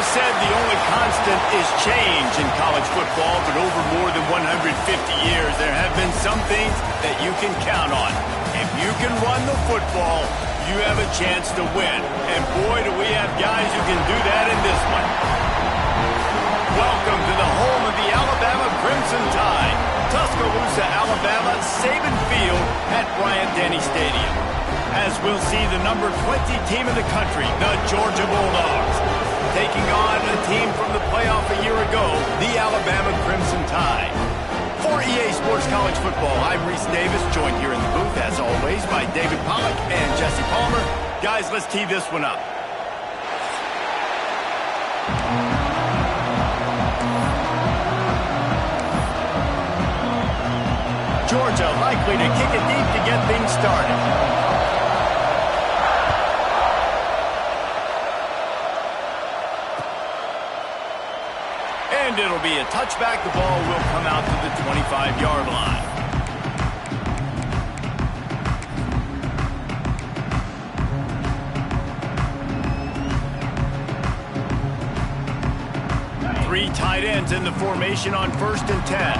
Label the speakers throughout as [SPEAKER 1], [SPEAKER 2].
[SPEAKER 1] Said the only constant is change in college football, but over more than 150 years, there have been some things that you can count on. If you can run the football, you have a chance to win. And boy, do we have guys who can do that in this one. Welcome to the home of the Alabama Crimson Tide, Tuscaloosa, Alabama, Saban Field at Bryant-Denny Stadium. As we'll see the number 20 team in the country, the Georgia Bulldogs, taking on a team from the playoff a year ago, the Alabama Crimson Tide. For EA Sports College Football, I'm Reese Davis, joined here in the booth, as always, by David Pollack and Jesse Palmer. Guys, let's tee this one up. Georgia likely to kick it deep to get things started. And it'll be a touchback. The ball will come out to the 25-yard line. Three tight ends in the formation on 1st and 10.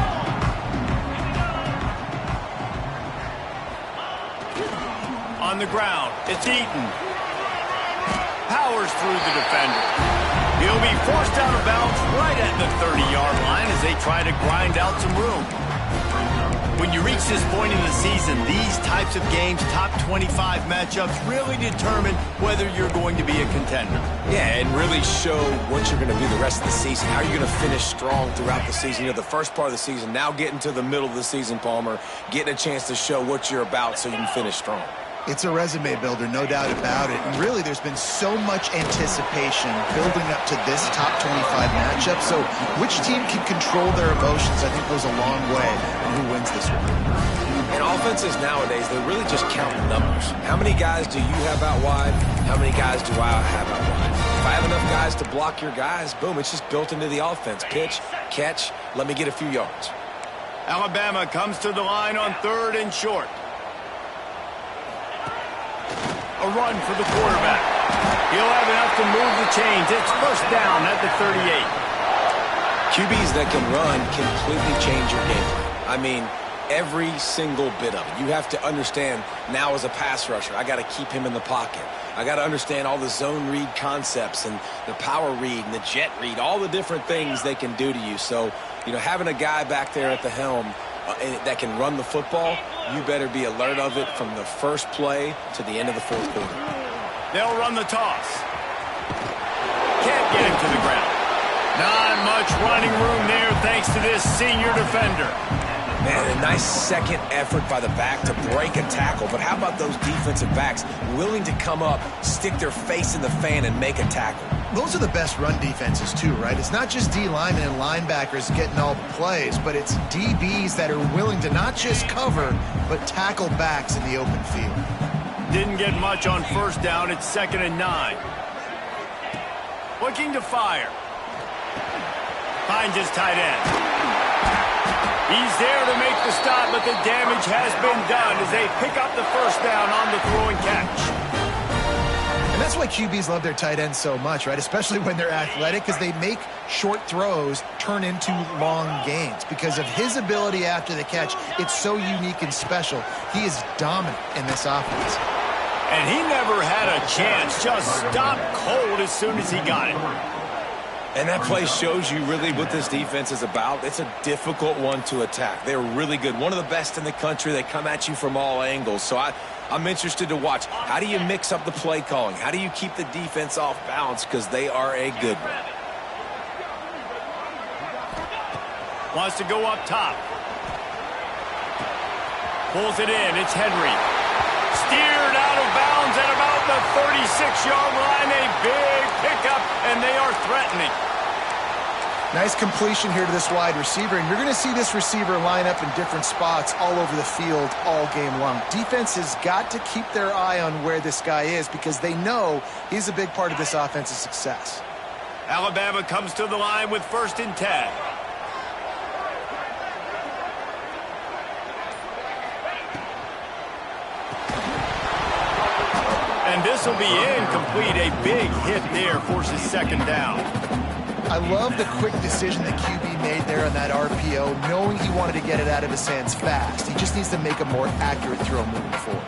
[SPEAKER 1] On the ground, it's Eaton. Powers through the defender. He'll be forced out of bounds right at the 30-yard line as they try to grind out some room. When you reach this point in the season, these types of games, top 25 matchups, really determine whether you're going to be a contender.
[SPEAKER 2] Yeah, and really show what you're going to be the rest of the season. How you're going to finish strong throughout the season. You know, the first part of the season, now getting to the middle of the season, Palmer, getting a chance to show what you're about so you can finish strong.
[SPEAKER 3] It's a resume builder, no doubt about it. And really, there's been so much anticipation building up to this top 25 matchup. So which team can control their emotions, I think, goes a long way in who wins this one.
[SPEAKER 2] And offenses nowadays, they're really just counting numbers. How many guys do you have out wide? How many guys do I have out wide? If I have enough guys to block your guys, boom, it's just built into the offense. Pitch, catch, let me get a few yards.
[SPEAKER 1] Alabama comes to the line on 3rd and short. A run for the quarterback. He'll have enough to move the chains. It's 1st down at the 38.
[SPEAKER 2] QBs that can run completely change your game plan. I mean, every single bit of it. You have to understand now as a pass rusher, I got to keep him in the pocket. I got to understand all the zone read concepts and the power read and the jet read, all the different things they can do to you. So, you know, having a guy back there at the helm that can run the football, you better be alert of it from the first play to the end of the 4th quarter.
[SPEAKER 1] They'll run the toss. Can't get him to the ground. Not much running room there thanks to this senior defender.
[SPEAKER 2] Man, a nice second effort by the back to break a tackle. But how about those defensive backs willing to come up, stick their face in the fan, and make a tackle?
[SPEAKER 3] Those are the best run defenses, too, right? It's not just D linemen and linebackers getting all the plays, but it's DBs that are willing to not just cover, but tackle backs in the open field.
[SPEAKER 1] Didn't get much on 1st down. It's 2nd and 9. Looking to fire. Finds his tight end. He's there to make the stop, but the damage has been done as they pick up the 1st down on the throw and catch.
[SPEAKER 3] And that's why QBs love their tight ends so much, right? Especially when they're athletic, because they make short throws turn into long gains. Because of his ability after the catch, it's so unique and special. He is dominant in this offense.
[SPEAKER 1] And he never had a chance, just stopped cold as soon as he got it.
[SPEAKER 2] And that play shows you really what this defense is about. It's a difficult one to attack. They're really good. One of the best in the country. They come at you from all angles. So I'm interested to watch. How do you mix up the play calling? How do you keep the defense off balance? Because they are a good one.
[SPEAKER 1] Wants to go up top. Pulls it in. It's Henry. Steered out of bounds at about the 36-yard line. A big pickup, and they are threatening.
[SPEAKER 3] Nice completion here to this wide receiver, and you're going to see this receiver line up in different spots all over the field all game long. Defense has got to keep their eye on where this guy is because they know he's a big part of this offense's success.
[SPEAKER 1] Alabama comes to the line with 1st and 10. And this will be incomplete. A big hit there forces 2nd down.
[SPEAKER 3] I love the quick decision the QB made there on that RPO, knowing he wanted to get it out of his hands fast. He just needs to make a more accurate throw moving forward.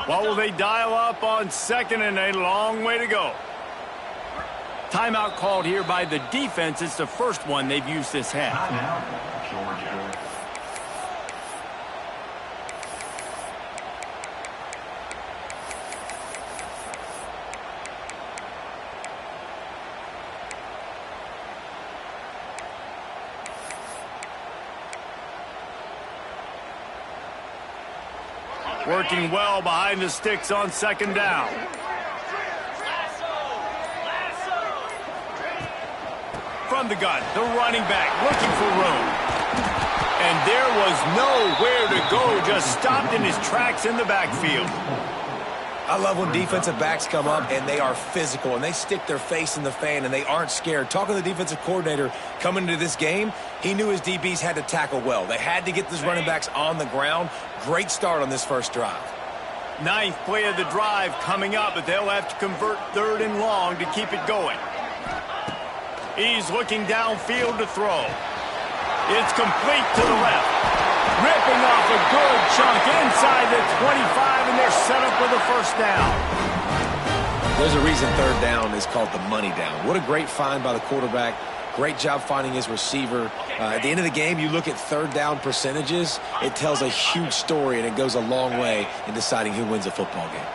[SPEAKER 1] What will they dial up on 2nd and a long way to go? Timeout called here by the defense. It's the first one they've used this half.
[SPEAKER 4] Georgia.
[SPEAKER 1] Working well behind the sticks on 2nd down. From the gun, the running back looking for room. And there was nowhere to go, just stopped in his tracks in the backfield.
[SPEAKER 2] I love when defensive backs come up and they are physical and they stick their face in the fan and they aren't scared. Talking to the defensive coordinator coming into this game, he knew his DBs had to tackle well. They had to get these running backs on the ground. Great start on this first drive.
[SPEAKER 1] 9th play of the drive coming up, but they'll have to convert 3rd and long to keep it going. He's looking downfield to throw. It's complete to the left. Ripping off a good chunk inside the 25, and they're set up with a 1st down.
[SPEAKER 2] There's a reason 3rd down is called the money down. What a great find by the quarterback. Great job finding his receiver. At the end of the game, you look at 3rd down percentages. It tells a huge story, and it goes a long way in deciding who wins a football game.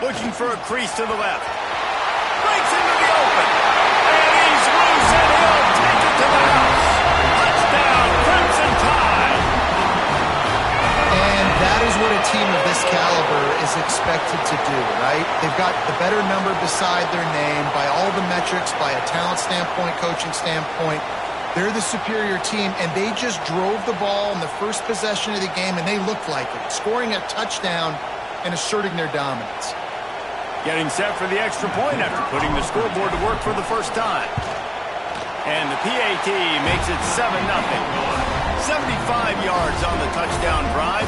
[SPEAKER 1] Looking for a crease to the left. Breaks into the open. And he's loose, and he'll take it to the house. Touchdown, Crimson Tide.
[SPEAKER 3] And that is what a team of this caliber is expected to do, right? They've got the better number beside their name by all the metrics, by a talent standpoint, coaching standpoint. They're the superior team, and they just drove the ball in the first possession of the game, and they looked like it, scoring a touchdown and asserting their dominance.
[SPEAKER 1] Getting set for the extra point after putting the scoreboard to work for the first time. And the PAT makes it 7-0. 75 yards on the touchdown drive.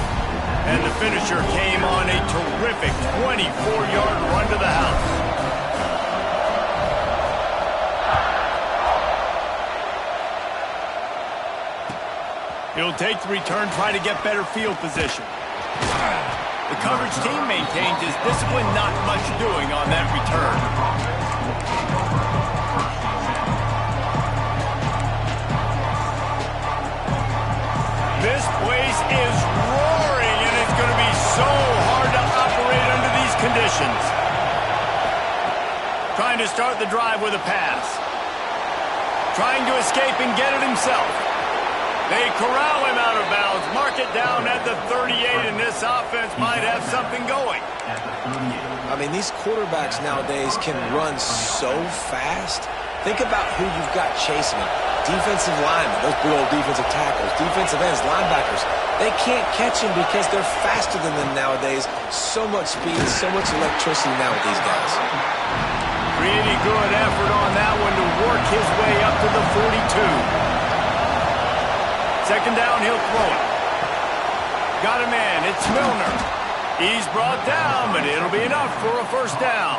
[SPEAKER 1] And the finisher came on a terrific 24-yard run to the house. He'll take the return, try to get better field position. The coverage team maintains his discipline, not much doing on that return. This place is roaring, and it's going to be so hard to operate under these conditions. Trying to start the drive with a pass. Trying to escape and get it himself. They corral him out of bounds, mark it down at the 38, and this offense might have something going.
[SPEAKER 2] I mean, these quarterbacks nowadays can run so fast. Think about who you've got chasing them. Defensive linemen, those big old defensive tackles, defensive ends, linebackers. They can't catch him because they're faster than them nowadays. So much speed, so much electricity now with these guys.
[SPEAKER 1] Really good effort on that one to work his way up to the 42. 2nd down, he'll throw it. Got a man, it's Milner. He's brought down, but it'll be enough for a 1st down.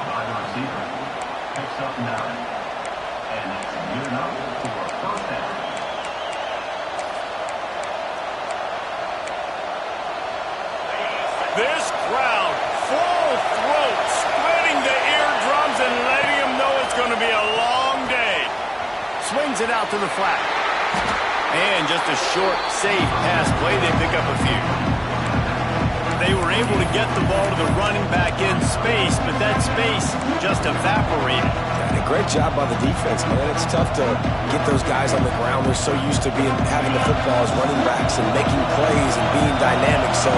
[SPEAKER 1] This crowd, full throat, splitting the eardrums and letting them know it's going to be a long day. Swings it out to the flat. And just a short, safe pass play. They pick able to get the ball to the running back in space, but that space just evaporated.
[SPEAKER 2] And a great job by the defense, man. It's tough to get those guys on the ground. They're so used to having the football as running backs and making plays and being dynamic. So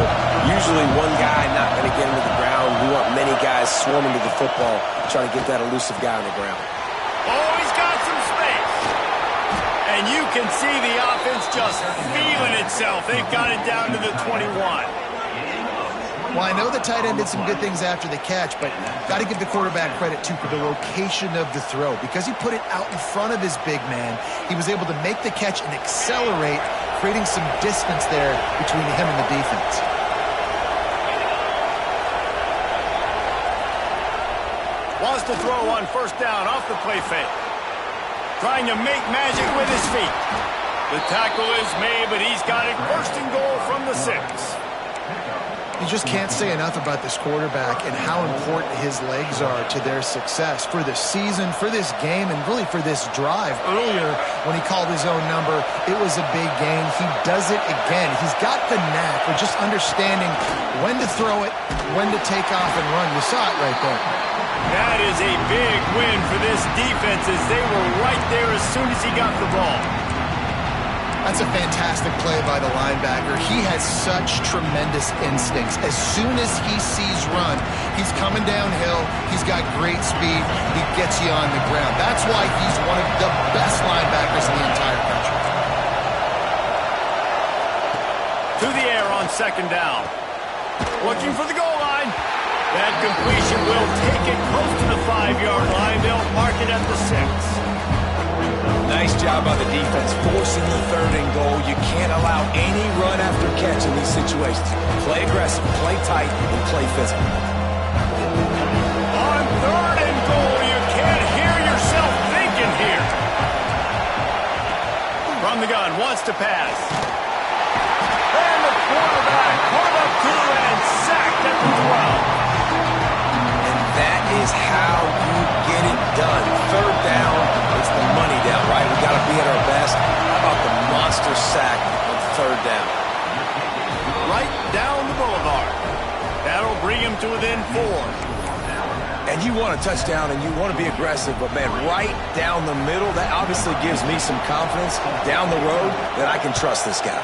[SPEAKER 2] usually one guy not going to get into the ground. We want many guys swarming to the football, trying to get that elusive guy on the ground.
[SPEAKER 1] Oh, he's got some space. And you can see the offense just feeling itself. They've got it down to the 21.
[SPEAKER 3] Well, I know the tight end did some good things after the catch, but got to give the quarterback credit, too, for the location of the throw. Because he put it out in front of his big man, he was able to make the catch and accelerate, creating some distance there between him and the defense.
[SPEAKER 1] Wants to throw on first down off the play fake. Trying to make magic with his feet. The tackle is made, but he's got it first and goal from the 6.
[SPEAKER 3] You just can't say enough about this quarterback and how important his legs are to their success for the season, for this game, and really for this drive. Earlier, when he called his own number, it was a big gain. He does it again. He's got the knack of just understanding when to throw it, when to take off and run. You saw it right there.
[SPEAKER 1] That is a big win for this defense as they were right there as soon as he got the ball.
[SPEAKER 3] That's a fantastic play by the linebacker. He has such tremendous instincts. As soon as he sees run, he's coming downhill. He's got great speed. He gets you on the ground. That's why he's one of the best linebackers in the entire country.
[SPEAKER 1] To the air on second down. Looking for the goal line. That completion will take it close to the 5-yard line. They'll mark it at the 6.
[SPEAKER 2] Nice job by the defense, forcing the 3rd and goal. You can't allow any run after catch in these situations. Play aggressive, play tight, and play physical.
[SPEAKER 1] On 3rd and goal, you can't hear yourself thinking here. From the gun, wants to pass. And the quarterback caught up to and sacked at the 12.
[SPEAKER 2] And that is how you get it done. 3rd down, it's the money down, right? We got to be at our best. How about the monster sack on 3rd down?
[SPEAKER 1] Right down the boulevard. That'll bring him to within 4.
[SPEAKER 2] And you want a touchdown and you want to be aggressive, but man, right down the middle, that obviously gives me some confidence down the road that I can trust this guy.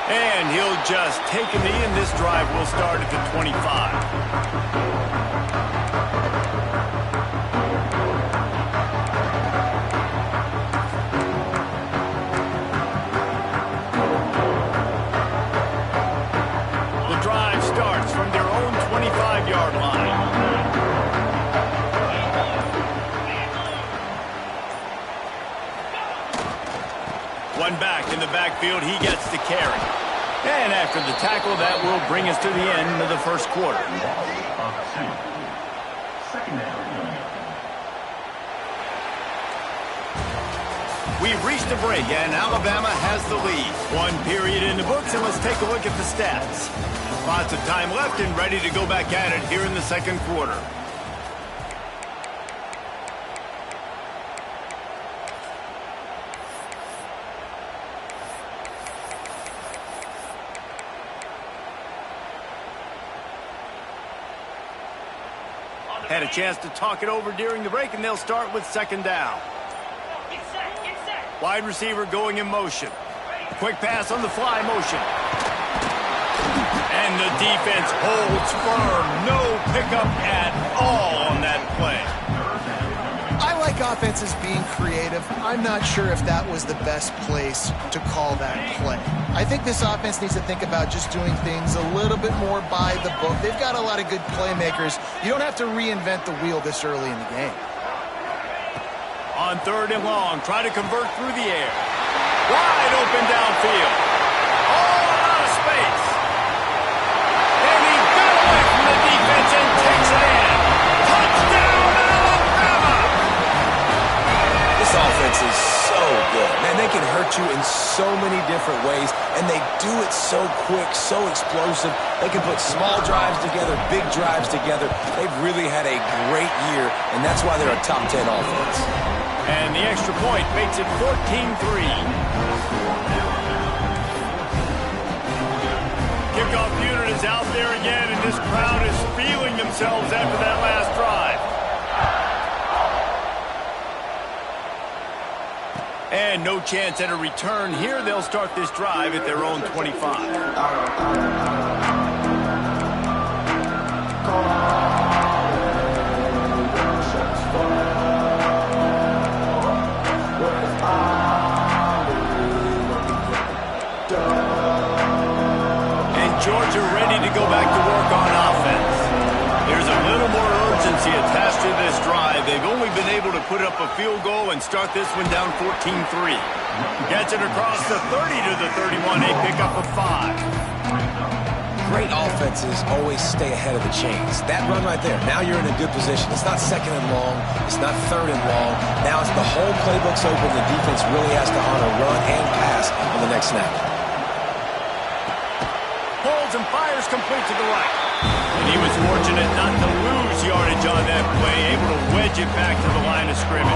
[SPEAKER 1] And he'll just take a knee, and this drive will start at the 25. The drive starts from their own 25-yard line. One back in the backfield, he gets the carry. And after the tackle, that will bring us to the end of the first quarter. We've reached a break, and Alabama has the lead. 1 period in the books, and let's take a look at the stats. Lots of time left and ready to go back at it here in the second quarter. Had a chance to talk it over during the break, and they'll start with second down. Wide receiver going in motion. Quick pass on the fly motion. And the defense holds firm. No pickup at all on that play.
[SPEAKER 3] I like offenses being creative. I'm not sure if that was the best place to call that play. I think this offense needs to think about just doing things a little bit more by the book. They've got a lot of good playmakers. You don't have to reinvent the wheel this early in the game.
[SPEAKER 1] On 3rd and long, try to convert through the air. Wide open downfield. All out of space. And he got away from the defense and takes it in. Touchdown, Alabama!
[SPEAKER 2] This offense is so good. Man, they can hurt you in so many different ways, and they do it so quick, so explosive. They can put small drives together, big drives together. They've really had a great year, and that's why they're a top 10 offense.
[SPEAKER 1] And the extra point makes it 14-3. Kickoff unit is out there again, and this crowd is feeling themselves after that last drive. And no chance at a return here. They'll start this drive at their own 25. Georgia ready to go back to work on offense. There's a little more urgency attached to this drive. They've only been able to put up a field goal and start this one down 14-3. Gets it across the 30 to the 31, a pickup of 5.
[SPEAKER 2] Great offenses always stay ahead of the chains. That run right there, now you're in a good position. It's not second and long. It's not third and long. Now it's the whole playbook's open. The defense really has to honor run and pass on the next snap.
[SPEAKER 1] And fires complete to the right. And he was fortunate not to lose yardage on that play, able to wedge it back to the line of scrimmage.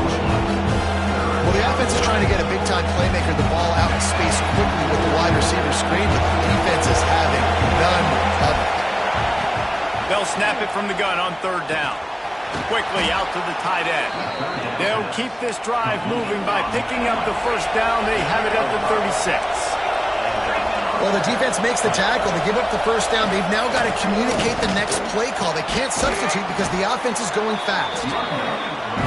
[SPEAKER 3] Well, the offense is trying to get a big-time playmaker the ball out in space quickly with the wide receiver screen, but the defense is having none of it.
[SPEAKER 1] They'll snap it from the gun on third down. Quickly out to the tight end. They'll keep this drive moving by picking up the first down. They have it at the 36.
[SPEAKER 3] Well, the defense makes the tackle. They give up the first down. They've now got to communicate the next play call. They can't substitute because the offense is going fast.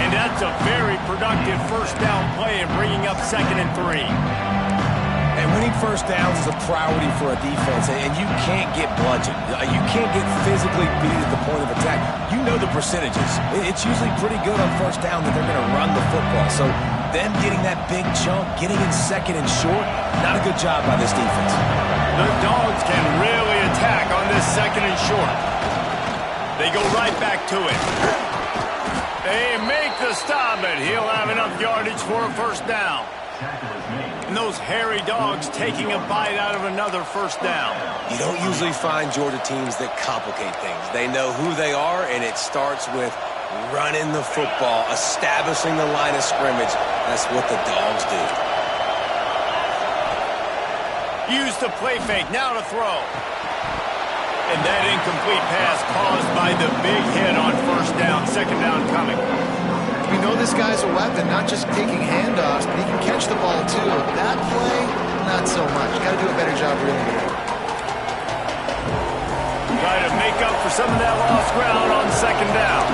[SPEAKER 1] And that's a very productive first down play in bringing up 2nd and 3.
[SPEAKER 2] And winning first downs is a priority for a defense, and you can't get bludgeoned. You can't get physically beat at the point of attack. You know the percentages. It's usually pretty good on first down that they're going to run the football. So them getting that big chunk, getting it second and short, not a good job by this defense.
[SPEAKER 1] The Dogs can really attack on this 2nd and short. They go right back to it. They make the stop, and he'll have enough yardage for a first down. And those hairy Dogs taking a bite out of another first down.
[SPEAKER 2] You don't usually find Georgia teams that complicate things. They know who they are, and it starts with running the football, establishing the line of scrimmage. That's what the Dogs do.
[SPEAKER 1] Use the play fake, now to throw. And that incomplete pass caused by the big hit on first down. Second down coming.
[SPEAKER 3] We know this guy's a weapon, not just taking handoffs, but he can catch the ball too. That play, not so much. Got to do a better job reeling it in.
[SPEAKER 1] Try to make up for some of that lost ground on second down.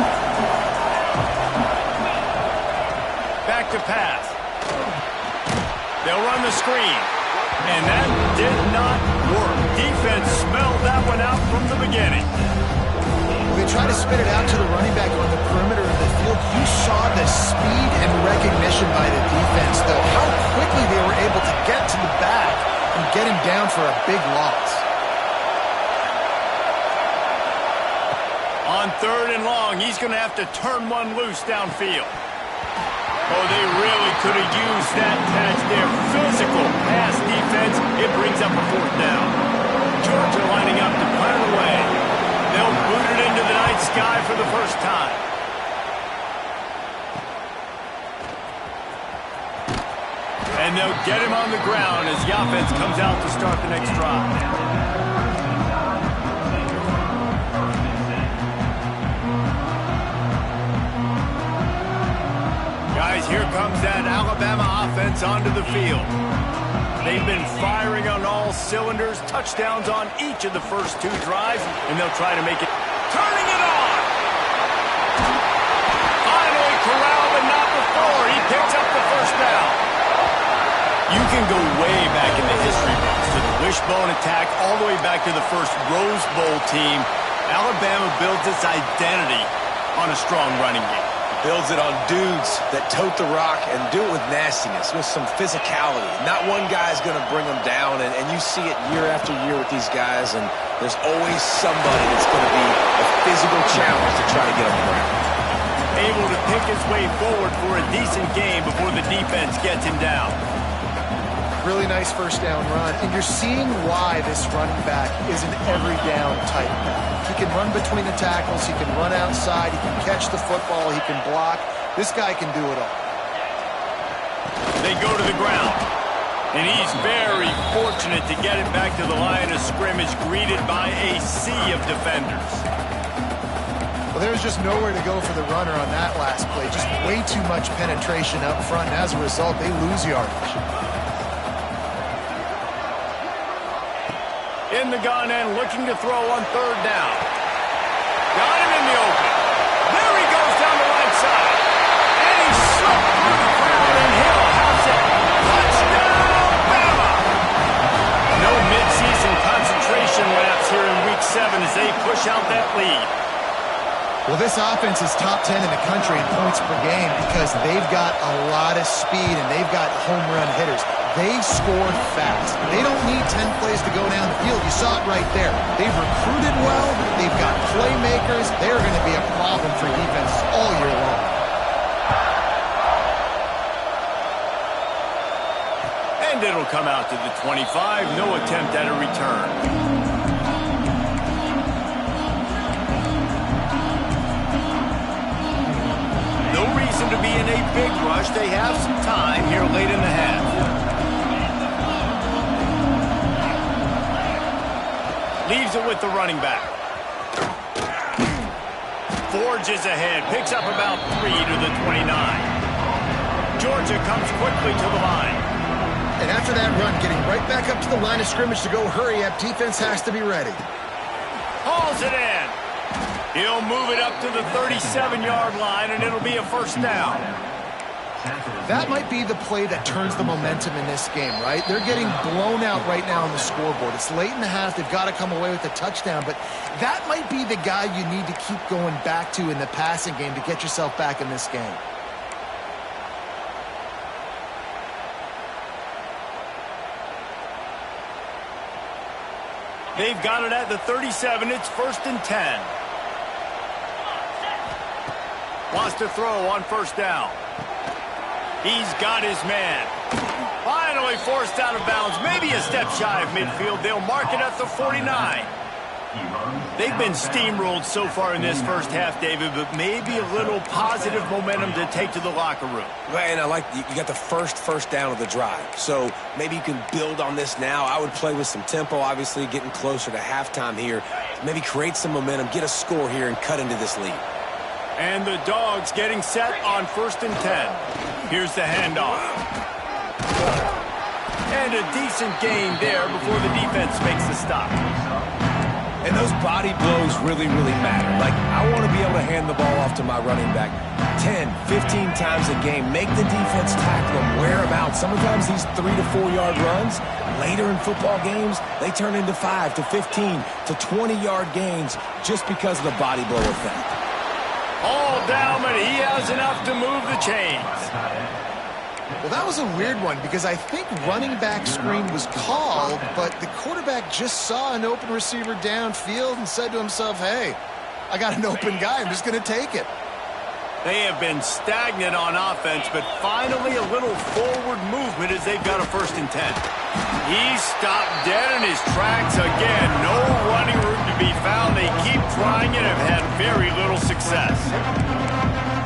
[SPEAKER 1] Back to pass. They'll run the screen. And that did not work. Defense smelled that one out from the beginning.
[SPEAKER 3] They try to spit it out to the running back on the perimeter of the field. You saw the speed and recognition by the defense, though. How quickly they were able to get to the back and get him down for a big loss.
[SPEAKER 1] On third and long, he's going to have to turn one loose downfield. Oh, they really could have used that catch there. Physical pass defense. It brings up a fourth down. Georgia lining up to punt it away. They'll boot it into the night sky for the first time. And they'll get him on the ground as the offense comes out to start the next drive. Guys, here comes that Alabama offense onto the field. They've been firing on all cylinders, touchdowns on each of the first two drives, and they'll try to make it. Turning it on! Finally corralled, but not before. He picks up the first down. You can go way back in the history books to the wishbone attack, all the way back to the first Rose Bowl team. Alabama builds its identity on a strong running game.
[SPEAKER 2] Builds it on dudes that tote the rock and do it with nastiness, with some physicality. Not one guy's going to bring them down, and you see it year after year with these guys, and there's always somebody that's going to be a physical challenge to try to get them around.
[SPEAKER 1] Able to pick his way forward for a decent game before the defense gets him down.
[SPEAKER 3] Really nice first down run, and you're seeing why this running back is an every down type back. He can run between the tackles, he can run outside, he can catch the football, he can block. This guy can do it all.
[SPEAKER 1] They go to the ground. And he's very fortunate to get it back to the line of scrimmage, greeted by a sea of defenders.
[SPEAKER 3] Well, there's just nowhere to go for the runner on that last play. Just way too much penetration up front, and as a result, they lose yardage.
[SPEAKER 1] In the gun and looking to throw on third down. Got him in the open. There he goes down the right side. And he slipped through the crowd, and Hill has it. Touchdown, Bama! No midseason concentration laps here in Week 7 as they push out that lead.
[SPEAKER 3] Well, this offense is top 10 in the country in points per game because they've got a lot of speed and they've got home run hitters. They score fast. They don't need 10 plays to go down the field. You saw it right there. They've recruited well. They've got playmakers. They're going to be a problem for defenses all year long.
[SPEAKER 1] And it'll come out to the 25. No attempt at a return. No reason to be in a big rush. They have some time here late in the half. Leaves it with the running back. Forges ahead. Picks up about 3 to the 29. Georgia comes quickly to the line.
[SPEAKER 3] And after that run, getting right back up to the line of scrimmage to go hurry up, defense has to be ready.
[SPEAKER 1] Hauls it in. He'll move it up to the 37-yard line, and it'll be a first down.
[SPEAKER 3] That might be the play that turns the momentum in this game, right? They're getting blown out right now on the scoreboard. It's late in the half. They've got to come away with a touchdown, but that might be the guy you need to keep going back to in the passing game to get yourself back in this game.
[SPEAKER 1] They've got it at the 37. It's 1st and 10. Wants to throw on first down. He's got his man. Finally forced out of bounds. Maybe a step shy of midfield. They'll mark it at the 49. They've been steamrolled so far in this first half, David, but maybe a little positive momentum to take to the locker room.
[SPEAKER 2] Right, and I like you got the first down of the drive. So maybe you can build on this now. I would play with some tempo, obviously, getting closer to halftime here. Maybe create some momentum, get a score here, and cut into this lead.
[SPEAKER 1] And the Dogs getting set on 1st and 10. Here's the handoff. And a decent gain there before the defense makes the stop.
[SPEAKER 2] And those body blows really, really matter. Like, I want to be able to hand the ball off to my running back 10, 15 times a game. Make the defense tackle him, wear him out. Sometimes these 3 to 4 yard runs, later in football games, they turn into 5 to 15 to 20 yard gains just because of the body blow effect.
[SPEAKER 1] All down, but he has enough to move the chains.
[SPEAKER 3] Well, that was a weird one because I think running back screen was called, but the quarterback just saw an open receiver downfield and said to himself, hey, I got an open guy. I'm just going to take it.
[SPEAKER 1] They have been stagnant on offense, but finally a little forward movement as they've got a 1st and 10. He's stopped dead in his tracks again. No running room to be found. They keep trying it and have had very little success.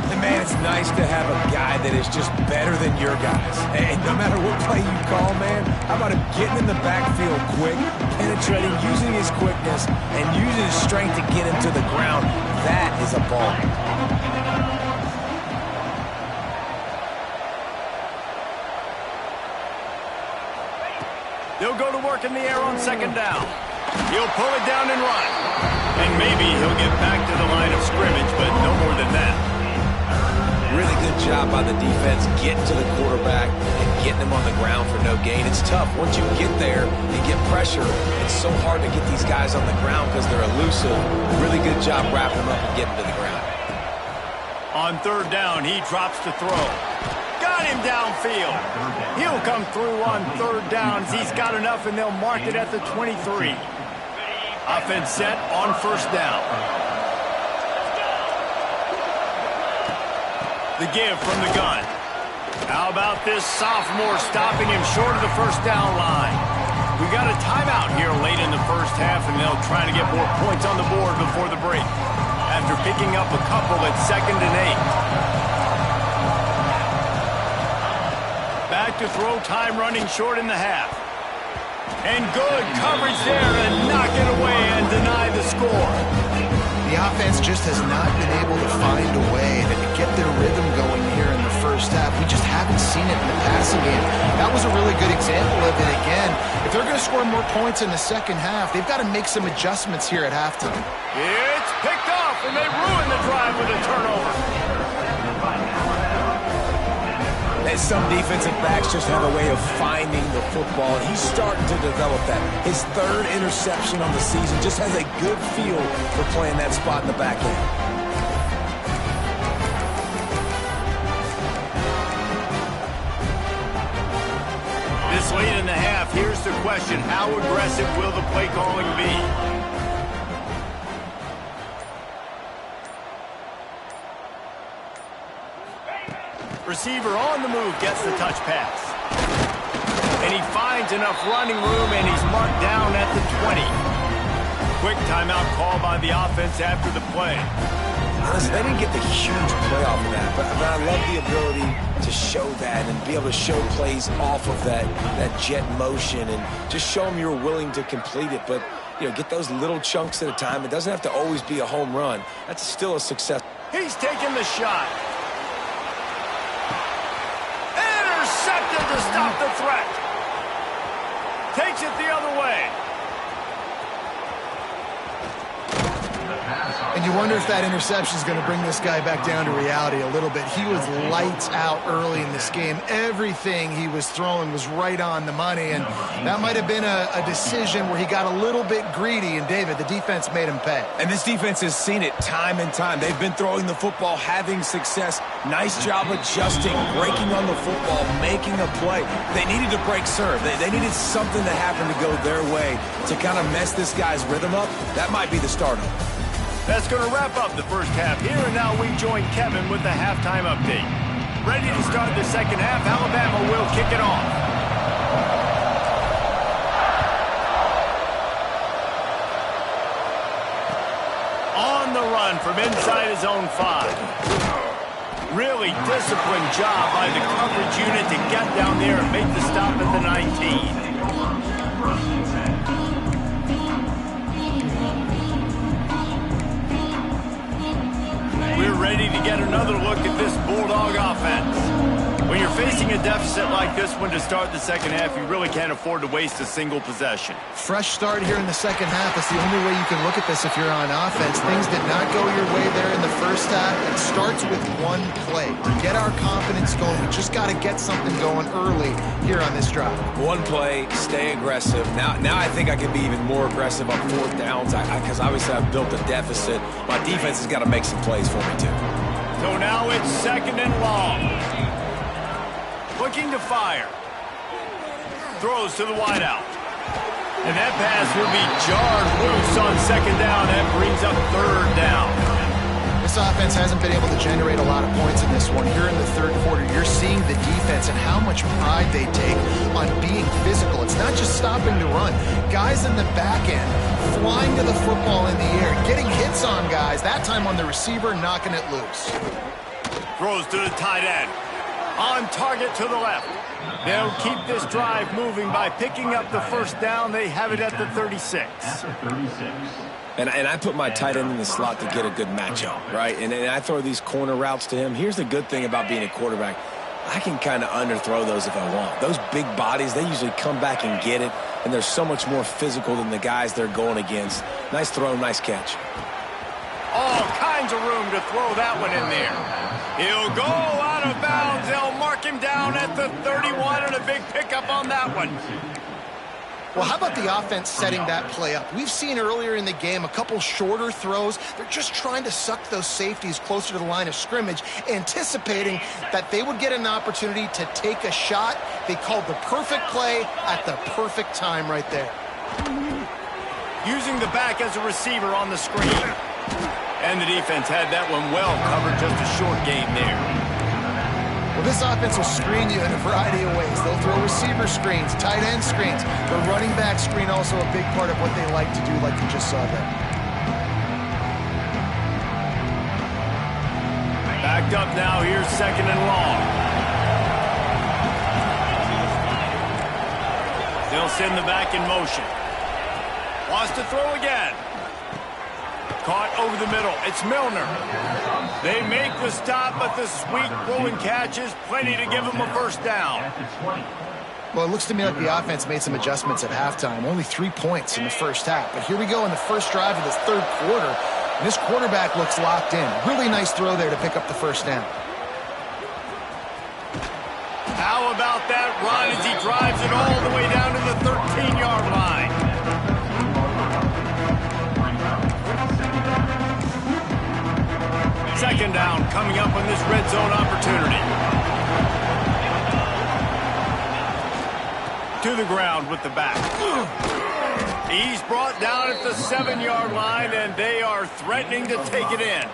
[SPEAKER 2] And man, it's nice to have a guy that is just better than your guys. And no matter what play you call, man, how about him getting in the backfield quick, penetrating, using his quickness, and using his strength to get him to the ground. That is a ball.
[SPEAKER 1] They'll go to work in the air on 2nd down. He'll pull it down and run. And maybe he'll get back to the line of scrimmage, but no more than that.
[SPEAKER 2] Really good job by the defense getting to the quarterback and getting him on the ground for no gain. It's tough. Once you get there and get pressure, it's so hard to get these guys on the ground because they're elusive. Really good job wrapping them up and getting to the ground.
[SPEAKER 1] On 3rd down, he drops to throw. Got him downfield. He'll come through on 3rd down as he's got enough, and they'll mark it at the 23. Offense set on 1st down. The give from the gun. How about this sophomore stopping him short of the 1st down line? We got a timeout here late in the first half, and they'll try to get more points on the board before the break. After picking up a couple at 2nd and 8. Back look to throw, time running short in the half. And good coverage there to knock it away and deny the score.
[SPEAKER 3] The offense just has not been able to find a way to get their rhythm going here in the first half. We just haven't seen it in the passing game. That was a really good example of it again. If they're going to score more points in the second half, they've got to make some adjustments here at halftime.
[SPEAKER 1] It's picked off, and they ruin the drive with a turnover.
[SPEAKER 2] And some defensive backs just have a way of finding the football, and he's starting to develop that. His third interception on the season, just has a good feel for playing that spot in the back end.
[SPEAKER 1] This late in the half, here's the question: how aggressive will the play calling be? Receiver on the move gets the touch pass. And he finds enough running room, and he's marked down at the 20. Quick timeout call by the offense after the play.
[SPEAKER 2] Honestly, they didn't get the huge play off of that, but I love the ability to show that and be able to show plays off of that jet motion and just show them you're willing to complete it. But, you know, get those little chunks at a time. It doesn't have to always be a home run. That's still a success.
[SPEAKER 1] He's taking the shot. Intercepted to stop the threat. Takes it the other way.
[SPEAKER 3] And you wonder if that interception is going to bring this guy back down to reality a little bit. He was lights out early in this game. Everything he was throwing was right on the money, and that might have been a decision where he got a little bit greedy, and David, the defense made him pay.
[SPEAKER 2] And this defense has seen it time and time. They've been throwing the football, having success. Nice job adjusting, breaking on the football, making a play. They needed to break serve. They needed something to happen to go their way to kind of mess this guy's rhythm up. That might be the start of it.
[SPEAKER 1] That's going to wrap up the first half here, and now we join Kevin with the halftime update. Ready to start the second half, Alabama will kick it off. On the run from inside his own 5. Really disciplined job by the coverage unit to get down there and make the stop at the 19. We're ready to get another look at this Bulldog offense. When you're facing a deficit like this one to start the second half, you really can't afford to waste a single possession.
[SPEAKER 3] Fresh start here in the second half. That's the only way you can look at this if you're on offense. Things did not go your way there in the first half. It starts with one play. To get our confidence going, we just got to get something going early here on this drive. One
[SPEAKER 2] play, stay aggressive. Now I think I can be even more aggressive on fourth downs because obviously I've built a deficit. My defense has got to make some plays for me too.
[SPEAKER 1] So now it's second and long. Looking to fire. Throws to the wideout. And that pass will be jarred loose on second down. That brings up third down.
[SPEAKER 3] This offense hasn't been able to generate a lot of points in this one. Here in the third quarter, you're seeing the defense and how much pride they take on being physical. It's not just stopping to run. Guys in the back end flying to the football in the air, getting hits on guys, that time on the receiver, knocking it loose.
[SPEAKER 1] Throws to the tight end. On target to the left. They'll keep this drive moving by picking up the first down. They have it at the 36.
[SPEAKER 2] And I put my tight end in the slot to get a good matchup, right? And I throw these corner routes to him. Here's the good thing about being a quarterback. I can kind of underthrow those if I want. Those big bodies, they usually come back and get it, and they're so much more physical than the guys they're going against. Nice throw, nice catch.
[SPEAKER 1] All kinds of room to throw that one in there. He'll go out of bounds. They'll mark him down at the 31, and a big pickup on that one.
[SPEAKER 3] Well, how about the offense setting that play up? We've seen earlier in the game a couple shorter throws. They're just trying to suck those safeties closer to the line of scrimmage, anticipating that they would get an opportunity to take a shot. They called the perfect play at the perfect time right there.
[SPEAKER 1] Using the back as a receiver on the screen. And the defense had that one well covered, just a short game there.
[SPEAKER 3] Well, this offense will screen you in a variety of ways. They'll throw receiver screens, tight end screens. The running back screen also a big part of what they like to do, like you just saw there. Backed
[SPEAKER 1] up now, here's second and long. He'll send the back in motion. Wants to throw again. Caught over the middle. It's Milner. They make the stop, but the sweet throw and catch is plenty to give them a first down.
[SPEAKER 3] Well, it looks to me like the offense made some adjustments at halftime. Only 3 points in the first half. But here we go in the first drive of this third quarter. And this quarterback looks locked in. Really nice throw there to pick up the first down.
[SPEAKER 1] How about that run as he drives it all the way down to the 13-yard line? Second down coming up on this red zone opportunity. To the ground with the back. He's brought down at the 7-yard line, and they are threatening to take it in.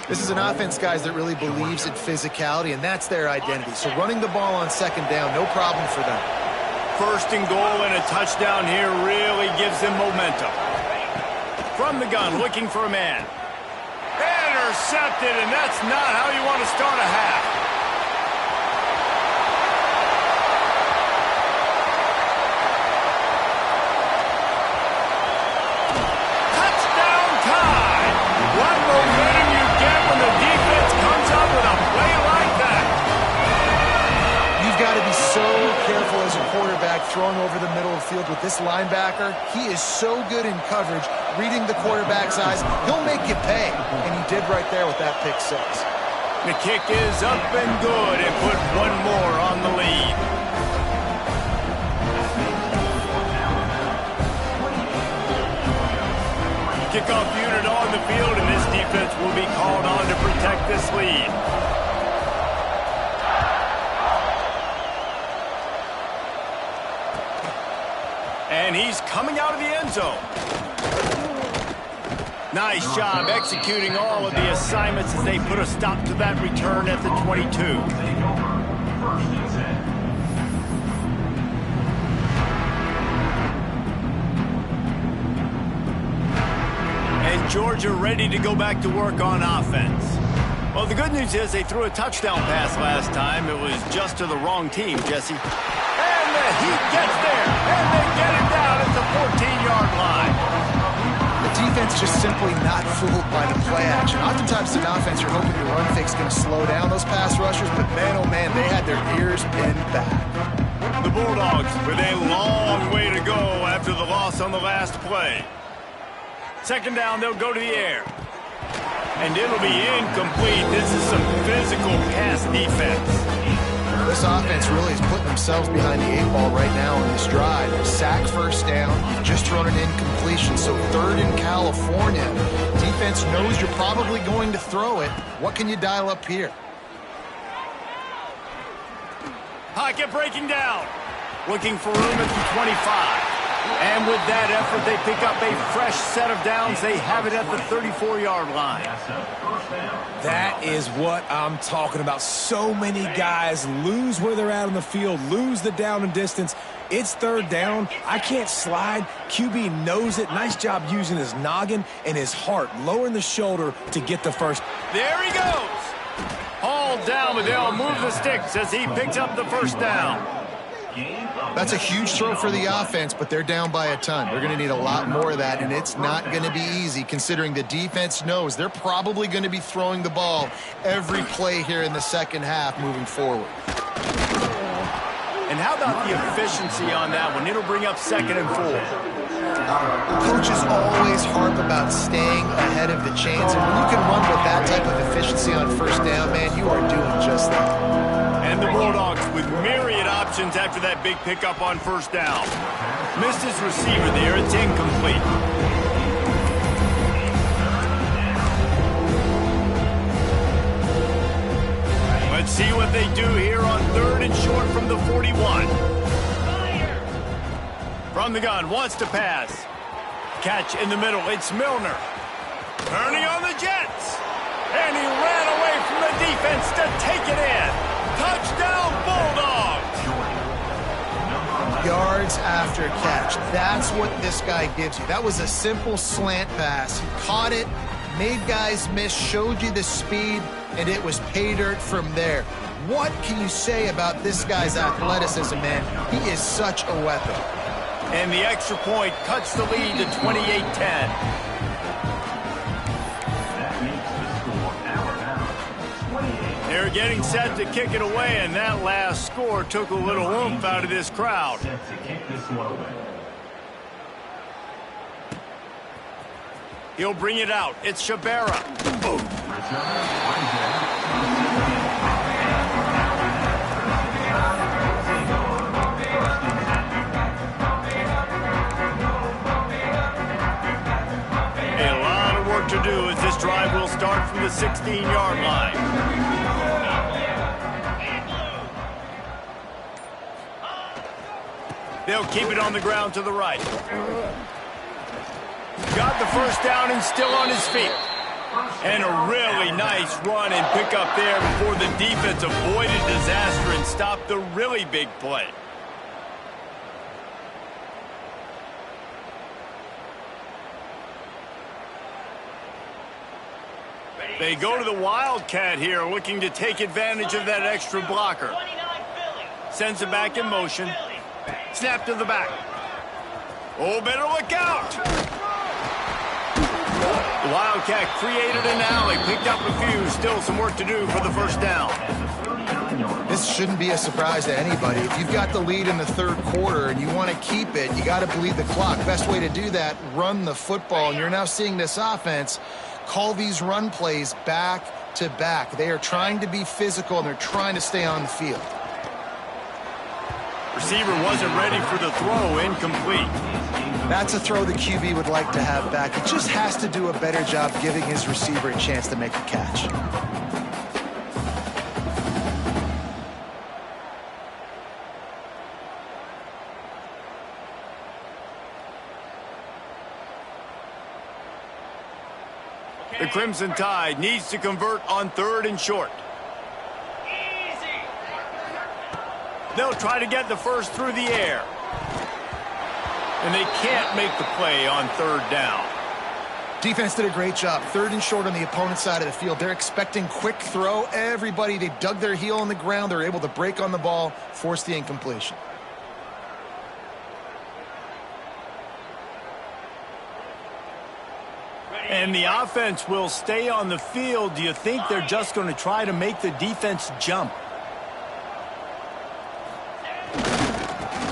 [SPEAKER 3] This is an offense, guys, that really believes in physicality, and that's their identity. So running the ball on second down, no problem for them.
[SPEAKER 1] First and goal and a touchdown here really gives them momentum. From the gun, looking for a man. Intercepted, and that's not how you want to start a half. Touchdown time! What momentum you get when the defense comes up with a play like that.
[SPEAKER 3] You've got to be so careful as a quarterback throwing over the middle of the field with this linebacker. He is so good in coverage, reading the quarterback's eyes. He'll make you pay, and he did right there with that pick six.
[SPEAKER 1] The kick is up and good and put one more on the lead. Kickoff unit on the field, and this defense will be called on to protect this lead. And he's coming out of the end zone. Nice job executing all of the assignments as they put a stop to that return at the 22. And Georgia ready to go back to work on offense. Well, the good news is they threw a touchdown pass last time. It was just to the wrong team, Jesse. And the Heat gets there, and they get it down at the 14-yard line.
[SPEAKER 3] The defense just simply not fooled by the play action. Oftentimes, an offense, you're hoping your run fake's going to slow down those pass rushers, but man, oh man, they had their ears pinned back.
[SPEAKER 1] The Bulldogs with a long way to go after the loss on the last play. Second down, they'll go to the air. And it'll be incomplete. This is some physical pass defense.
[SPEAKER 3] This offense really is putting themselves behind the 8-ball right now on this drive. Sack first down, just thrown an incompletion, so third in California. Defense knows you're probably going to throw it. What can you dial up here?
[SPEAKER 1] Pocket breaking down. Looking for room at the 25. And with that effort, they pick up a fresh set of downs. They have it at the 34-yard line.
[SPEAKER 2] That is what I'm talking about. So many guys lose where they're at on the field, lose the down and distance. It's third down. I can't slide. QB knows it. Nice job using his noggin and his heart, lowering the shoulder to get the first.
[SPEAKER 1] There he goes. Hauled down, but they'll move the sticks as he picks up the first down.
[SPEAKER 3] That's a huge throw for the offense, but they're down by a ton. They're going to need a lot more of that, and it's not going to be easy considering the defense knows they're probably going to be throwing the ball every play here in the second half moving forward.
[SPEAKER 1] And how about the efficiency on that one? It'll bring up second and 4.
[SPEAKER 3] Coaches always harp about staying ahead of the chains, and when you can run with that type of efficiency on first down, man, you are doing just that.
[SPEAKER 1] And the Bulldogs with myriad options after that big pickup on first down. Missed his receiver there. It's incomplete. Let's see what they do here on third and short from the 41. From the gun, wants to pass. Catch in the middle. It's Milner. Turning on the Jets. And he ran away from the defense to take it in. Touchdown, Bulldogs!
[SPEAKER 3] Yards after catch. That's what this guy gives you. That was a simple slant pass. He caught it, made guys miss, showed you the speed, and it was pay dirt from there. What can you say about this guy's athleticism, man? He is such a weapon.
[SPEAKER 1] And the extra point cuts the lead to 28-10. They're getting set to kick it away, and that last score took a little oomph out of this crowd. He'll bring it out. It's Shabera. Boom. A lot of work to do as this drive will start from the 16-yard line. They'll keep it on the ground to the right. Got the first down and still on his feet. And a really nice run and pick up there before the defense avoided disaster and stopped the really big play. They go to the Wildcat here, looking to take advantage of that extra blocker. Sends it back in motion. Snap to the back. Oh, better look out. The Wildcat created an alley, picked up a few. Still some work to do for the first down.
[SPEAKER 3] This shouldn't be a surprise to anybody. If you've got the lead in the third quarter and you want to keep it, you got to bleed the clock. Best way to do that, run the football. And you're now seeing this offense call these run plays back to back. They are trying to be physical, and they're trying to stay on the field.
[SPEAKER 1] Receiver wasn't ready for the throw, incomplete.
[SPEAKER 3] That's a throw the QB would like to have back. He just has to do a better job giving his receiver a chance to make the catch.
[SPEAKER 1] The Crimson Tide needs to convert on 3rd and short. They'll try to get the first through the air. And they can't make the play on 3rd down.
[SPEAKER 3] Defense did a great job. 3rd and short on the opponent's side of the field. They're expecting quick throw. Everybody, they dug their heel on the ground. They're able to break on the ball, force the incompletion.
[SPEAKER 1] And the offense will stay on the field. Do you think they're just going to try to make the defense jump?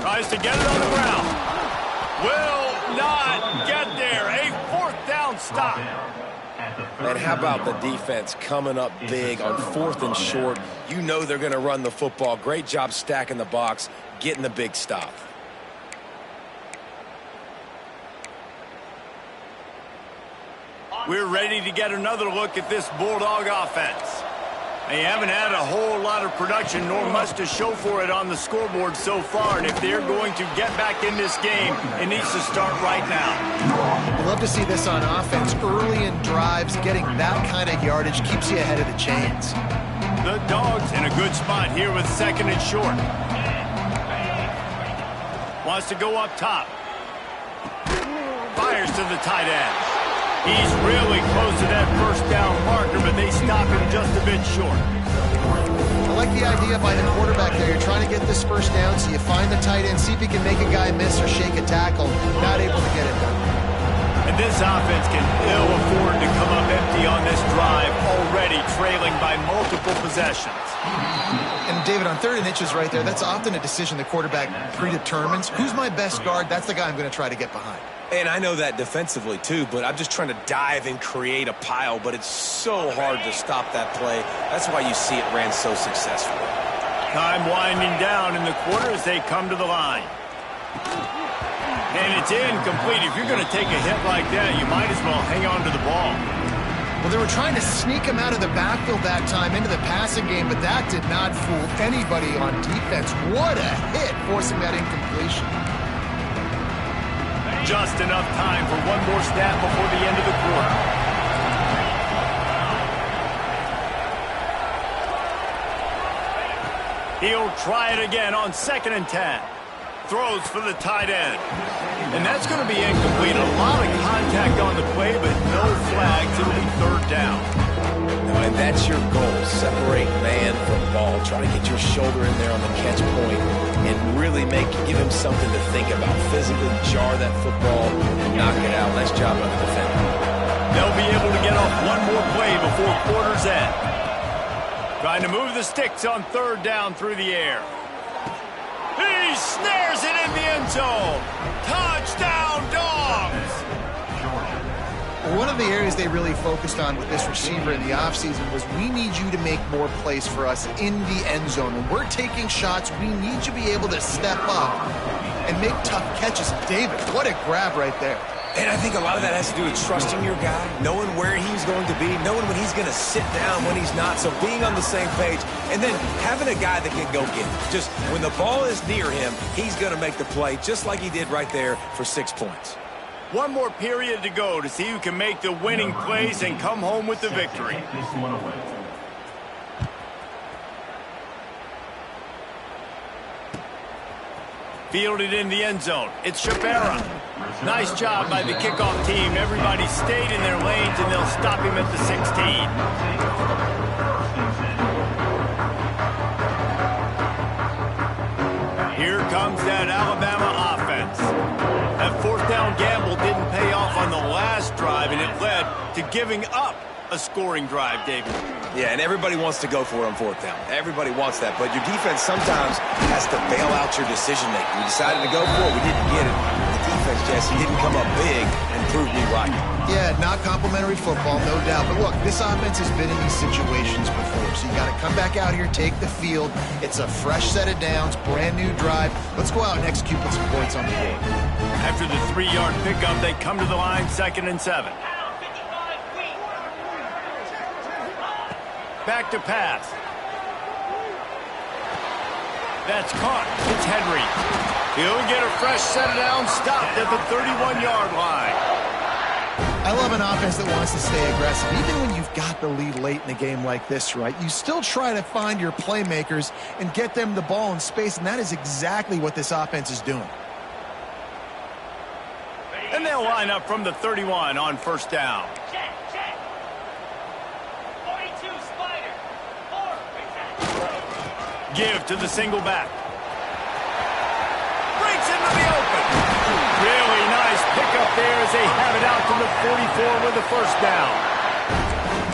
[SPEAKER 1] Tries to get it on the ground. Will not get there. A 4th down stop.
[SPEAKER 2] And how about the defense coming up big on 4th and short? You know they're going to run the football. Great job stacking the box, getting the big stop.
[SPEAKER 1] We're ready to get another look at this Bulldog offense. They haven't had a whole lot of production, nor much to show for it on the scoreboard so far. And if they're going to get back in this game, it needs to start right now.
[SPEAKER 3] We'd love to see this on offense. Early in drives, getting that kind of yardage keeps you ahead of the chains.
[SPEAKER 1] The Dogs in a good spot here with 2nd and short. Wants to go up top. Fires to the tight end. He's really close to that first down marker, but they stop him just a bit short.
[SPEAKER 3] I like the idea by the quarterback there. You're trying to get this first down, so you find the tight end, see if he can make a guy miss or shake a tackle. Not able to get it done.
[SPEAKER 1] And this offense can ill afford to come up empty on this drive, already trailing by multiple possessions.
[SPEAKER 3] And David, on 3rd and inches right there, that's often a decision the quarterback predetermines. Who's my best guard? That's the guy I'm going to try to get behind.
[SPEAKER 2] And I know that defensively, too, but I'm just trying to dive and create a pile, but it's so hard to stop that play. That's why you see it ran so successfully.
[SPEAKER 1] Time winding down in the quarter as they come to the line. And it's incomplete. If you're going to take a hit like that, you might as well hang on to the ball.
[SPEAKER 3] Well, they were trying to sneak him out of the backfield that time into the passing game, but that did not fool anybody on defense. What a hit, forcing that incompletion.
[SPEAKER 1] Just enough time for one more snap before the end of the quarter. He'll try it again on 2nd and 10. Throws for the tight end. And that's going to be incomplete. A lot of contact on the play, but no flags. It'll be 3rd down.
[SPEAKER 2] And that's your goal. Separate man from ball. Try to get your shoulder in there on the catch point and really give him something to think about. Physically jar that football and knock it out. Nice job by the defender.
[SPEAKER 1] They'll be able to get off one more play before quarter's end. Trying to move the sticks on third down through the air. He snares it in the end zone. Touchdown, Dogs!
[SPEAKER 3] One of the areas they really focused on with this receiver in the offseason was we need you to make more plays for us in the end zone. When we're taking shots, we need you to be able to step up and make tough catches. David, what a grab right there.
[SPEAKER 2] And I think a lot of that has to do with trusting your guy, knowing where he's going to be, knowing when he's going to sit down, when he's not. So being on the same page, and then having a guy that can go get it. Just when the ball is near him, he's going to make the play, just like he did right there for 6 points.
[SPEAKER 1] One more period to go to see who can make the winning plays and come home with the victory. Fielded in the end zone. It's Shabara. Nice job by the kickoff team. Everybody stayed in their lanes, and they'll stop him at the 16. Here comes that Alabama offense. That fourth down gamble didn't pay off on the last drive, and it led to giving up a scoring drive, David.
[SPEAKER 2] Yeah, and everybody wants to go for it on fourth down. Everybody wants that, but your defense sometimes has to bail out your decision-making. We decided to go for it. We didn't get it. The defense, Jesse, didn't come up big and prove me right.
[SPEAKER 3] Yeah, not complimentary football, no doubt. But look, this offense has been in these situations before, so you got to come back out here, take the field. It's a fresh set of downs, brand new drive. Let's go out and execute with some points on the board.
[SPEAKER 1] After the 3-yard pickup, they come to the line, 2nd and 7. Back to pass. That's caught. It's Henry. He'll get a fresh set of downs, stopped at the 31-yard line.
[SPEAKER 3] I love an offense that wants to stay aggressive. Even when you've got the lead late in a game like this, right, you still try to find your playmakers and get them the ball in space, and that is exactly what this offense is doing.
[SPEAKER 1] And they'll line up from the 31 on first down. Give to the single back. Breaks into the open. Really nice pickup there as they have it out to the 44 with the first down.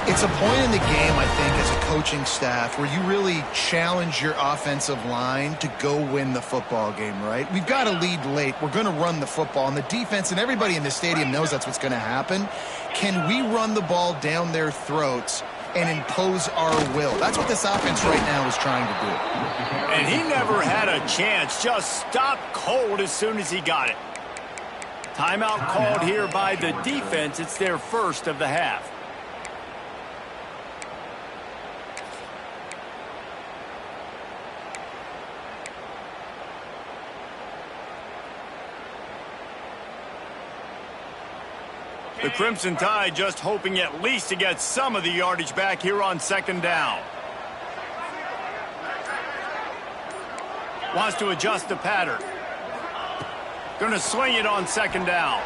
[SPEAKER 3] It's a point in the game, I think, as a coaching staff where you really challenge your offensive line to go win the football game, right? We've got to lead late. We're going to run the football. And the defense and everybody in the stadium knows that's what's going to happen. Can we run the ball down their throats and impose our will? That's what this offense right now is trying to do.
[SPEAKER 1] And he never had a chance. Just stopped cold as soon as he got it. Timeout called here by the defense. It's their first of the half. The Crimson Tide just hoping at least to get some of the yardage back here on 2nd down. Wants to adjust the pattern. Going to swing it on 2nd down.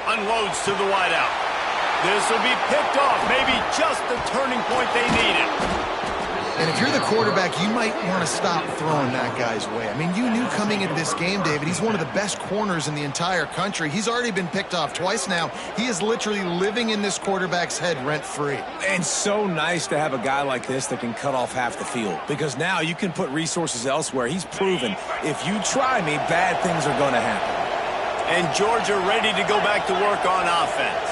[SPEAKER 1] Unloads to the wideout. This will be picked off. Maybe just the turning point they needed.
[SPEAKER 3] And if you're the quarterback, you might want to stop throwing that guy's way. I mean, you knew coming into this game, David, he's one of the best corners in the entire country. He's already been picked off twice now. He is literally living in this quarterback's head rent-free.
[SPEAKER 2] And so nice to have a guy like this that can cut off half the field, because now you can put resources elsewhere. He's proven if you try me, bad things are going to happen.
[SPEAKER 1] And Georgia ready to go back to work on offense.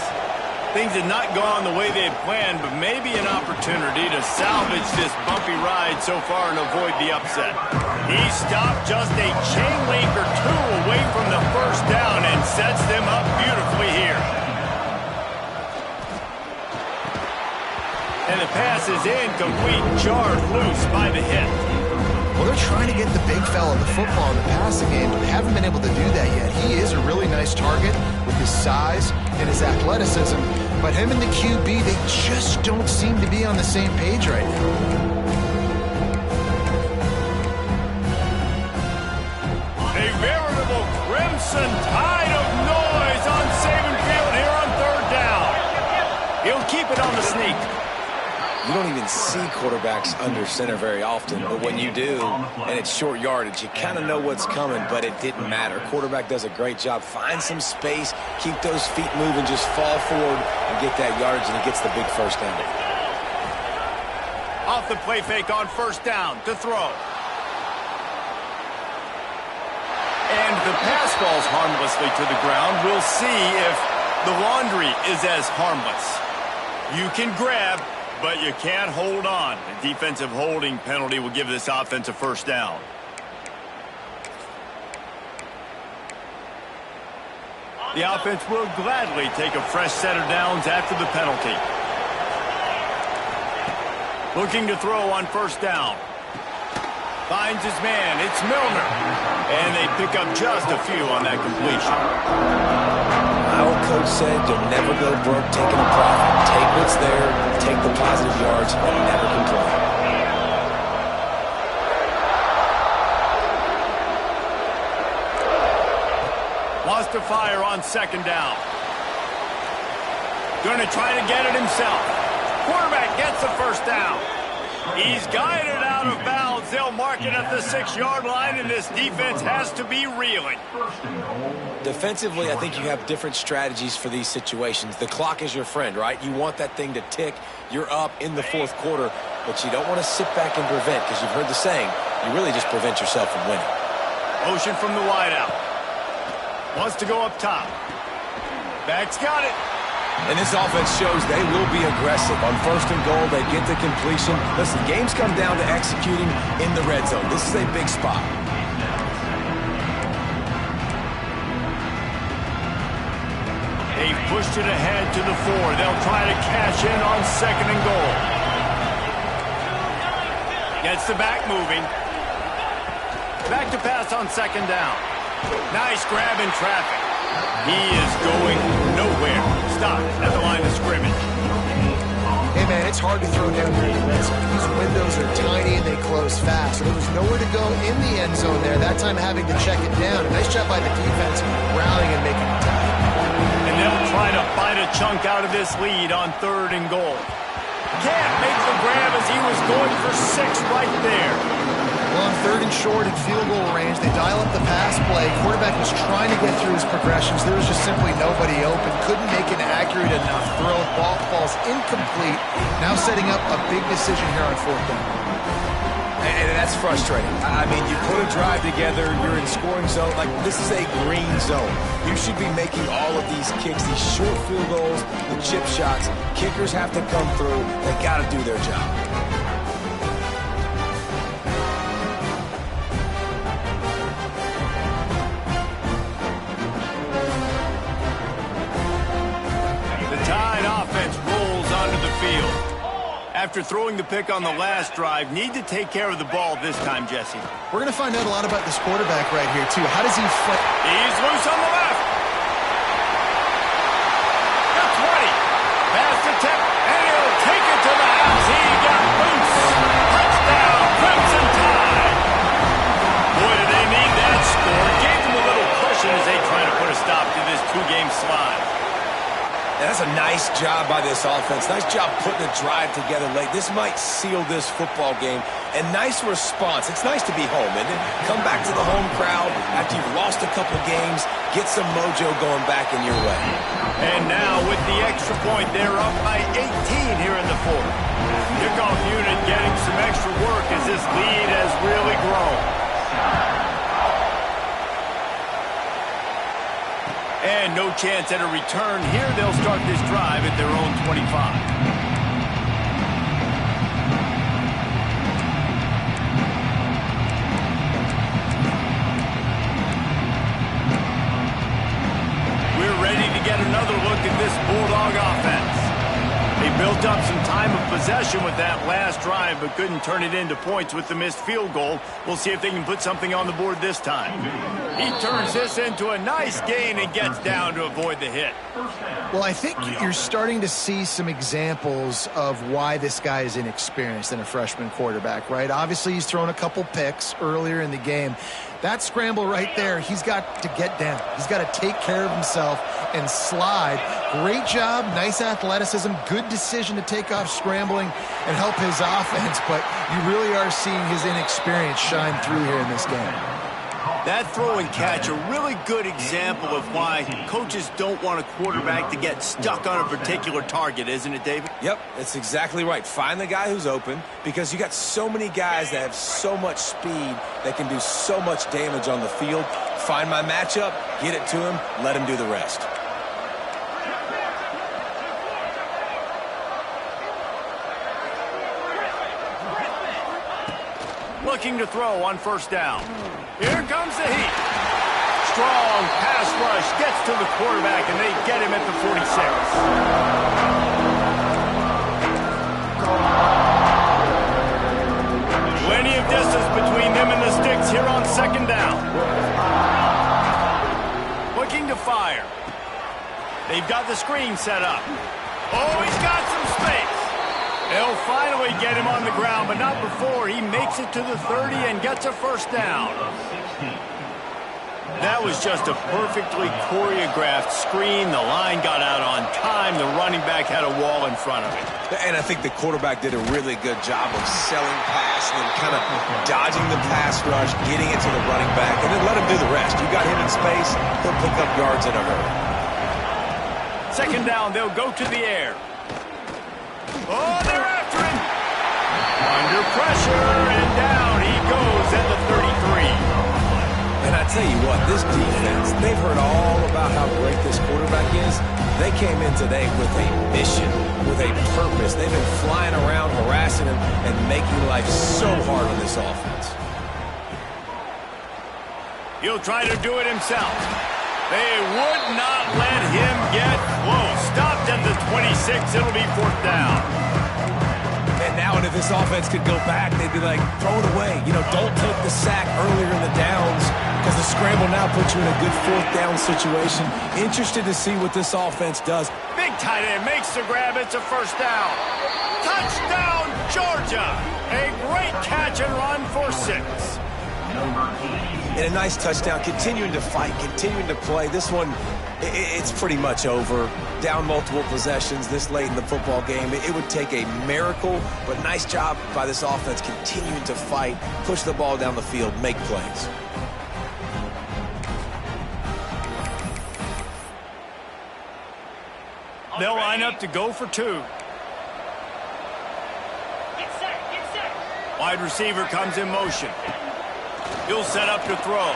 [SPEAKER 1] Things had not gone the way they had planned, but maybe an opportunity to salvage this bumpy ride so far and avoid the upset. He stopped just a chain link or two away from the first down and sets them up beautifully here. And the pass is incomplete, jarred loose by the hit.
[SPEAKER 3] Well, they're trying to get the big fella the football in the passing game, but they haven't been able to do that yet. He is a really nice target with his size and his athleticism, but him and the QB, they just don't seem to be on the same page right now.
[SPEAKER 1] A veritable crimson tide of noise on Saban Field here on 3rd down. He'll keep it on the sneak.
[SPEAKER 2] You don't even see quarterbacks under center very often, but when you do, and it's short yardage, you kind of know what's coming, but it didn't matter. Quarterback does a great job. Find some space, keep those feet moving, just fall forward and get that yardage, and he gets the big first down.
[SPEAKER 1] Off the play fake on first down to throw. And the pass falls harmlessly to the ground. We'll see if the laundry is as harmless. You can grab, but you can't hold on. A defensive holding penalty will give this offense a first down. The offense will gladly take a fresh set of downs after the penalty. Looking to throw on first down. Finds his man. It's Milner. And they pick up just a few on that completion.
[SPEAKER 2] My old coach said you'll never go broke taking a profit. Take what's there, take the positive yards, and never complain.
[SPEAKER 1] Wants to fire on second down. Going to try to get it himself. Quarterback gets the first down. He's guided out of bounds. They'll mark it at the 6-yard line, and this defense has to be reeling.
[SPEAKER 2] Defensively, I think you have different strategies for these situations. The clock is your friend, right? You want that thing to tick. You're up in the fourth quarter, but you don't want to sit back and prevent, because you've heard the saying, you really just prevent yourself from winning.
[SPEAKER 1] Motion from the wideout. Wants to go up top. Back's got it.
[SPEAKER 2] And this offense shows they will be aggressive. On first and goal, they get the completion. Listen, games come down to executing in the red zone. This is a big spot.
[SPEAKER 1] They've pushed it ahead to the 4. They'll try to cash in on second and goal. Gets the back moving. Back to pass on second down. Nice grab in traffic. He is going nowhere. Stopped at the line of scrimmage.
[SPEAKER 3] Hey, man, it's hard to throw down here in the red zone. These windows are tiny and they close fast. So there was nowhere to go in the end zone there. That time having to check it down. A nice job by the defense rallying and making it tight.
[SPEAKER 1] And they'll try to bite a chunk out of this lead on third and goal. Can't make the grab as he was going for 6 right there.
[SPEAKER 3] Well, on third and short and field goal range, they dial up the pass play. Quarterback was trying to get through his progressions. There was just simply nobody open. Couldn't make an accurate enough throw. Ball falls incomplete. Now setting up a big decision here on fourth down.
[SPEAKER 2] And that's frustrating. I mean, you put a drive together, you're in scoring zone. Like, this is a green zone. You should be making all of these kicks, these short field goals, the chip shots. Kickers have to come through. They got to do their job.
[SPEAKER 1] After throwing the pick on the last drive, need to take care of the ball this time, Jesse.
[SPEAKER 3] We're going to find out a lot about this quarterback right here, too. How does he fight?
[SPEAKER 1] He's loose on the left. The 20. Pass attempt, and he'll take it to the house. He got loose. Touchdown, Crimson Tide. Boy, do they need that score. Gave them a little cushion as they try to put a stop to this 2-game slide.
[SPEAKER 2] And that's a nice job by this offense. Nice job putting a drive together late. This might seal this football game. And nice response. It's nice to be home, isn't it? Come back to the home crowd after you've lost a couple games. Get some mojo going back in your way.
[SPEAKER 1] And now with the extra point, they're up by 18 here in the fourth. Kickoff unit getting some extra work as this lead has really grown. And no chance at a return here. They'll start this drive at their own 25. We're ready to get another look at this Bulldog offense. They built up some time time of possession with that last drive, but couldn't turn it into points with the missed field goal. We'll see if they can put something on the board this time. He turns this into a nice gain and gets down to avoid the hit.
[SPEAKER 3] Well, I think you're starting to see some examples of why this guy is inexperienced in a freshman quarterback, right? Obviously, he's thrown a couple picks earlier in the game. That scramble right there, he's got to get down. He's got to take care of himself and slide. Great job, nice athleticism, good decision to take off scrambling and help his offense, but you really are seeing his inexperience shine through here in this game.
[SPEAKER 1] That throw and catch, a really good example of why coaches don't want a quarterback to get stuck on a particular target, isn't it, David?
[SPEAKER 2] Yep, that's exactly right. Find the guy who's open, because you got so many guys that have so much speed that can do so much damage on the field. Find my matchup, get it to him, let him do the rest.
[SPEAKER 1] Looking to throw on first down. Here comes the heat. Strong pass rush gets to the quarterback, and they get him at the 46. Plenty of distance between them and the sticks here on second down. Looking to fire. They've got the screen set up. Oh, he's got some space. They'll finally get him on the ground, but not before he makes it to the 30 and gets a first down. That was just a perfectly choreographed screen. The line got out on time. The running back had a wall in front of it.
[SPEAKER 2] And I think the quarterback did a really good job of selling pass and then kind of dodging the pass rush, getting it to the running back, and then let him do the rest. You got him in space, he'll pick up yards in a hurry.
[SPEAKER 1] Second down, they'll go to the air. Oh, they're after him. Under pressure, and down he goes at the 33.
[SPEAKER 2] And I tell you what, this defense, they've heard all about how great this quarterback is. They came in today with a mission, with a purpose. They've been flying around, harassing him, and making life so hard on this offense.
[SPEAKER 1] He'll try to do it himself. They would not let him get close. Stopped at the 26. It'll be fourth down.
[SPEAKER 2] And now if this offense could go back, they'd be like, throw it away. You know, don't take the sack earlier in the downs, because the scramble now puts you in a good fourth down situation. Interested to see what this offense does.
[SPEAKER 1] Big tight end makes the grab. It's a first down. Touchdown, Georgia. A great catch and run for 6.
[SPEAKER 2] And a nice touchdown, continuing to fight, continuing to play. This one, it's pretty much over. Down multiple possessions this late in the football game. It would take a miracle, but nice job by this offense continuing to fight, push the ball down the field, make plays.
[SPEAKER 1] They'll line up to go for 2.
[SPEAKER 5] Get set.
[SPEAKER 1] Wide receiver comes in motion. He'll set up to throw.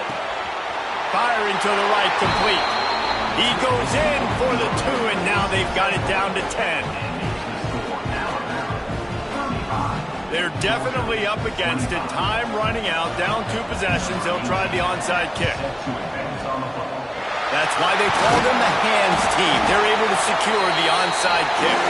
[SPEAKER 1] Firing to the right, complete. He goes in for the 2, and now they've got it down to 10. They're definitely up against it. Time running out, down 2 possessions. They'll try the onside kick. That's why they call them the hands team. They're able to secure the onside kick.